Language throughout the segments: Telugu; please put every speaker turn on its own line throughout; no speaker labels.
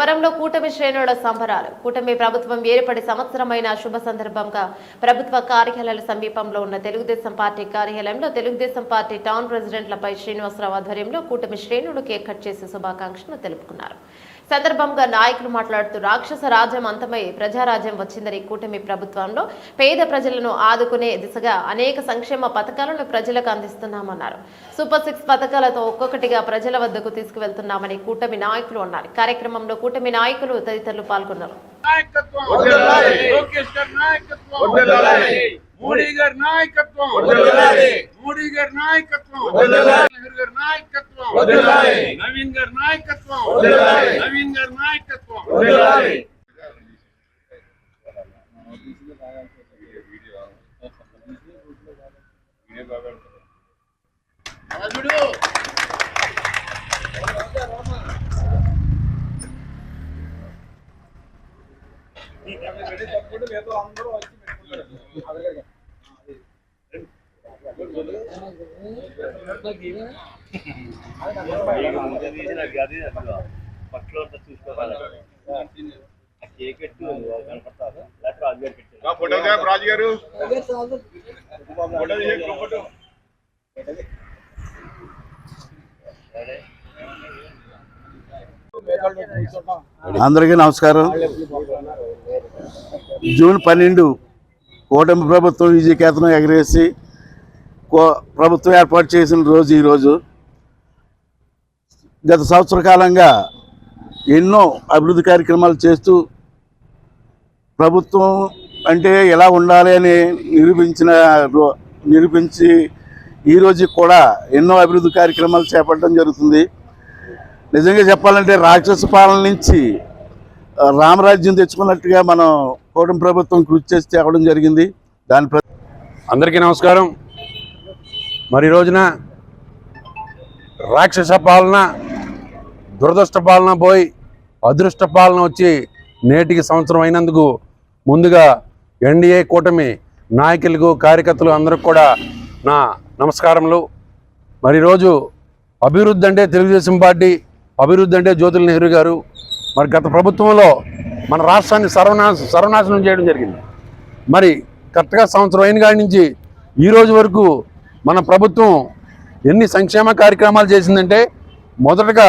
సమరంలో కూటమి శ్రేణుల సంబరాలు. కూటమి ప్రభుత్వం ఏర్పడి సంవత్సరమైన శుభ సందర్భంగా ప్రభుత్వ కార్యాలయాల సమీపంలో ఉన్న తెలుగుదేశం పార్టీ కార్యాలయంలో తెలుగుదేశం పార్టీ టౌన్ ప్రెసిడెంట్లపై శ్రీనివాసరావు ఆధ్వర్యంలో కూటమి శ్రేణులు కేక్ కట్ చేసి శుభాకాంక్షలు తెలుపుకున్నారు. సందర్భంగా నాయకులు మాట్లాడుతూ రాక్షస రాజ్యం అంతమై ప్రజారాజ్యం వచ్చిందని కూటమి ప్రభుత్వంలో పేద ప్రజలను ఆదుకునే దిశగా అనేక సంక్షేమ పథకాలను ప్రజలకు అందిస్తున్నామన్నారు. సూపర్ 6 పథకాలతో ఒక్కొక్కటిగా ప్రజల వద్దకు తీసుకువెళ్తున్నామని కూటమి నాయకులు అన్నారు. కార్యక్రమంలో కూటమి నాయకులు తదితరులు పాల్గొన్నారు.
మోడీ గారి నాయకత్వం వర్ధిల్లాలి. మోడీ గారి నాయకత్వం వర్ధిల్లాలి. నెహ్రూ గారి నాయకత్వం వర్ధిల్లాలి. నవీన్ గారి నాయకత్వం వర్ధిల్లాలి. నవీన్ గారి నాయకత్వం వర్ధిల్లాలి.
అందరికీ నమస్కారం. జూన్ 12 కూటమి ప్రభుత్వం విజయకేతనం ఎగరేసి ప్రభుత్వం ఏర్పాటు చేసిన రోజు ఈరోజు. గత సంవత్సర కాలంగా ఎన్నో అభివృద్ధి కార్యక్రమాలు చేస్తూ ప్రభుత్వం అంటే ఎలా ఉండాలి అని నిరూపించి ఈరోజు కూడా ఎన్నో అభివృద్ధి కార్యక్రమాలు చేపట్టడం జరుగుతుంది. నిజంగా చెప్పాలంటే రాక్షస పాలన నుంచి రామరాజ్యం తెచ్చుకున్నట్టుగా మనం కూటమి ప్రభుత్వం కృషి చేసి తేవడం జరిగింది.
అందరికీ నమస్కారం. మరి రోజున రాక్షస పాలన, దురదృష్ట పాలన పోయి అదృష్ట పాలన వచ్చి నేటికి సంవత్సరం అయినందుకు ముందుగా ఎన్డీఏ కూటమి నాయకులకు, కార్యకర్తలు అందరికి కూడా నా నమస్కారములు. మరి రోజు అభివృద్ధి అంటే తెలుగుదేశం పార్టీ, అభివృద్ధి అంటే జ్యోతుల నెహ్రూ గారు. మరి గత ప్రభుత్వంలో మన రాష్ట్రాన్ని సర్వనాశనం చేయడం జరిగింది. మరి కరెక్ట్గా సంవత్సరం అయిన కాడి నుంచి ఈ రోజు వరకు మన ప్రభుత్వం ఎన్ని సంక్షేమ కార్యక్రమాలు చేసిందంటే, మొదటగా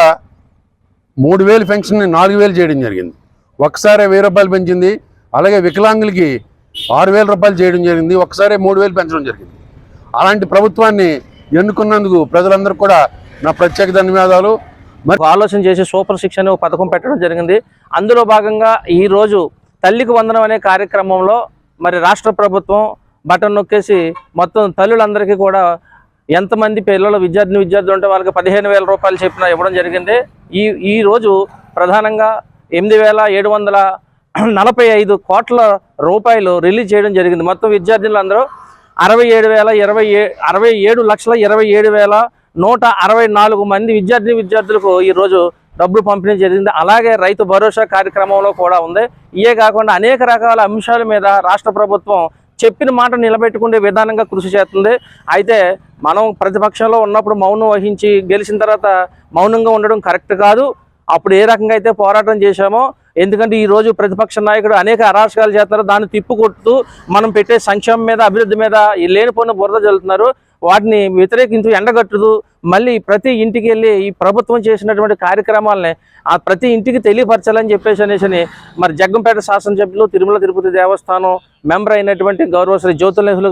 3000 పెన్షన్ని 4000 చేయడం జరిగింది. ఒకసారి 1000 రూపాయలు పెంచింది. అలాగే వికలాంగులకి 6000 రూపాయలు చేయడం జరిగింది. ఒకసారి 3000 పెంచడం జరిగింది. అలాంటి ప్రభుత్వాన్ని ఎన్నుకున్నందుకు ప్రజలందరూ కూడా నా ప్రత్యేక ధన్యవాదాలు.
మరి ఆలోచన చేసి సూపర్ 6 అనే పథకం పెట్టడం జరిగింది. అందులో భాగంగా ఈరోజు తల్లికి వందనం అనే కార్యక్రమంలో మరి రాష్ట్ర ప్రభుత్వం బటన్ నొక్కేసి మొత్తం తల్లులందరికీ కూడా ఎంతమంది పిల్లలు విద్యార్థులు ఉంటే వాళ్ళకి 15,000 రూపాయలు చెప్పిన ఇవ్వడం జరిగింది. ఈరోజు ప్రధానంగా 8,745 కోట్ల రూపాయలు రిలీజ్ చేయడం జరిగింది. మొత్తం విద్యార్థులందరూ 67,27,164 మంది విద్యార్థులకు ఈరోజు డబ్బులు పంపిణీ జరిగింది. అలాగే రైతు భరోసా కార్యక్రమంలో కూడా ఉంది. ఇవే కాకుండా అనేక రకాల అంశాల మీద రాష్ట్ర ప్రభుత్వం చెప్పిన మాట నిలబెట్టుకునే విధానంగా కృషి చేస్తుంది. అయితే మనం ప్రతిపక్షంలో ఉన్నప్పుడు మౌనం వహించి గెలిచిన తర్వాత మౌనంగా ఉండడం కరెక్ట్ కాదు. అప్పుడు ఏ రకంగా అయితే పోరాటం చేశామో, ఎందుకంటే ఈరోజు ప్రతిపక్ష నాయకుడు అనేక అరాచకాలు చేస్తున్నారు. దాన్ని తిప్పుకొడుతూ మనం పెట్టే సంక్షేమం మీద, అభివృద్ధి మీద లేనిపోయిన బురద జల్లుతున్నారు. వాటిని వ్యతిరేకించు ఎండగట్టుదు మళ్ళీ ప్రతి ఇంటికి వెళ్ళి ఈ ప్రభుత్వం చేసినటువంటి కార్యక్రమాలని ఆ ప్రతి ఇంటికి తెలియపరచాలని చెప్పేసి మరి జగ్గంపేట శాసనసభ్యులు, తిరుమల తిరుపతి దేవస్థానం మెంబర్ అయినటువంటి గౌరవ శ్రీ జ్యోతుల నెహ్రూ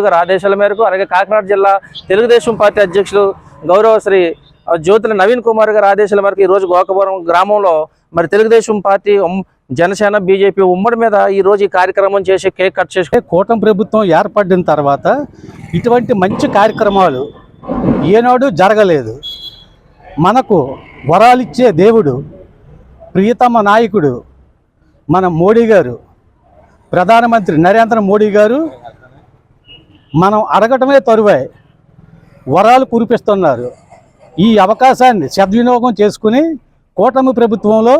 గారి ఆదేశాల మేరకు, అలాగే కాకినాడ జిల్లా తెలుగుదేశం పార్టీ అధ్యక్షులు గౌరవ శ్రీ జ్యోతుల నవీన్ కుమార్ గారి ఆదేశాల మేరకు ఈరోజు గోకవరం గ్రామంలో మరి తెలుగుదేశం పార్టీ, జనసేన, బీజేపీ ఉమ్మడి మీద ఈరోజు ఈ కార్యక్రమం చేసి కేక్ కట్ చేసి
కూటమి ప్రభుత్వం ఏర్పడిన తర్వాత ఇటువంటి మంచి కార్యక్రమాలు ఏనాడు జరగలేదు. మనకు వరాలిచ్చే దేవుడు, ప్రియతమ నాయకుడు మన మోడీ గారు, ప్రధానమంత్రి నరేంద్ర మోడీ గారు మనం అడగటమే తరువాయి వరాలు కురిపిస్తున్నారు. ఈ అవకాశాన్ని సద్వినియోగం చేసుకుని కూటమి ప్రభుత్వంలో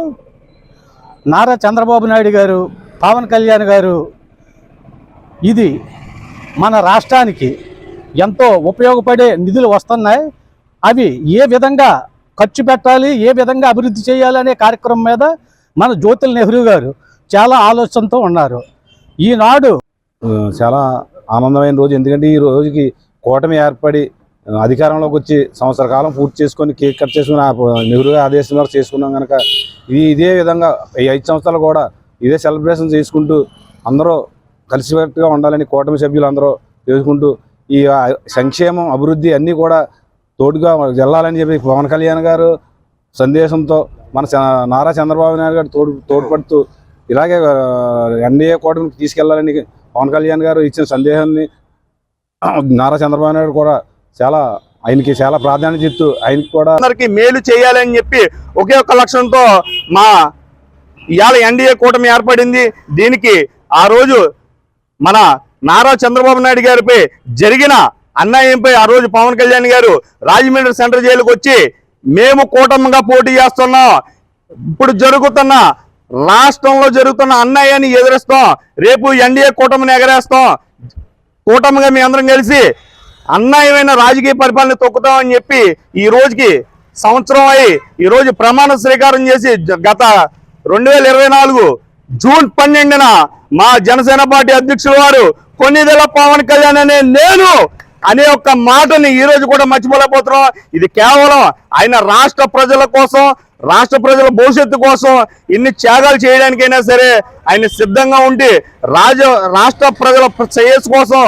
నారా చంద్రబాబు నాయుడు గారు, పవన్ కళ్యాణ్ గారు ఇది మన రాష్ట్రానికి ఎంతో ఉపయోగపడే నిధులు వస్తున్నాయి. అవి ఏ విధంగా ఖర్చు పెట్టాలి, ఏ విధంగా అభివృద్ధి చేయాలనే కార్యక్రమం మీద మన జ్యోతుల నెహ్రూ గారు చాలా ఆలోచనతో ఉన్నారు. ఈనాడు
చాలా ఆనందమైన రోజు. ఎందుకంటే ఈ రోజుకి కూటమి ఏర్పడి అధికారంలోకి వచ్చి సంవత్సర కాలం పూర్తి చేసుకొని కేక్ కట్ చేసుకుని నెహ్రూ ఆదేశం ద్వారా చేసుకున్నాం కనుక ఇదే విధంగా ఈ 5 సంవత్సరాలు కూడా ఇదే సెలబ్రేషన్ చేసుకుంటూ అందరూ కలిసికట్టుగా ఉండాలని కూటమి సభ్యులు అందరూ చేసుకుంటూ ఈ సంక్షేమం అభివృద్ధి అన్నీ కూడా తోడుగా వెళ్ళాలని చెప్పి పవన్ కళ్యాణ్ గారు సందేశంతో మన నారా చంద్రబాబు నాయుడు గారు తోడ్పడుతూ ఇలాగే ఎన్డీఏ కూటమికి తీసుకెళ్లాలని పవన్ కళ్యాణ్ గారు ఇచ్చిన సందేశాన్ని నారా చంద్రబాబు నాయుడు కూడా ఆయనకి చాలా ప్రాధాన్యత ఇస్తూ ఆయనకి కూడా
అందరికి మేలు చేయాలని చెప్పి ఒకే ఒక్క లక్ష్యంతో మా ఇవాళ ఎన్డీఏ కూటమి ఏర్పడింది. దీనికి ఆ రోజు మన నారా చంద్రబాబు నాయుడు గారిపై జరిగిన అన్యాయంపై ఆ రోజు పవన్ కళ్యాణ్ గారు రాజమండ్రి సెంట్రల్ జైలుకు వచ్చి మేము కూటమిగా పోటీ చేస్తున్నాం, ఇప్పుడు జరుగుతున్న రాష్ట్రంలో జరుగుతున్న అన్యాయాన్ని ఎదురిస్తాం, రేపు ఎన్డీఏ కూటమిని ఎగరేస్తాం, కూటమిగా మీ అందరం కలిసి అన్యాయమైన రాజకీయ పరిపాలన తొక్కుతామని చెప్పి ఈ రోజుకి సంవత్సరం అయి ఈ రోజు ప్రమాణ స్వీకారం చేసి గత 2024 జూన్ 12న మా జనసేన పార్టీ అధ్యక్షుల వారు కొన్నిదెల పవన్ కళ్యాణ్ అనే ఒక్క మాటని ఈ రోజు కూడా మర్చిపోలేకపోతున్నాం. ఇది కేవలం ఆయన రాష్ట్ర ప్రజల కోసం, రాష్ట్ర ప్రజల భవిష్యత్తు కోసం ఇన్ని త్యాగాలు చేయడానికైనా సరే ఆయన సిద్ధంగా ఉండి రాష్ట్ర ప్రజల శ్రేయస్సు కోసం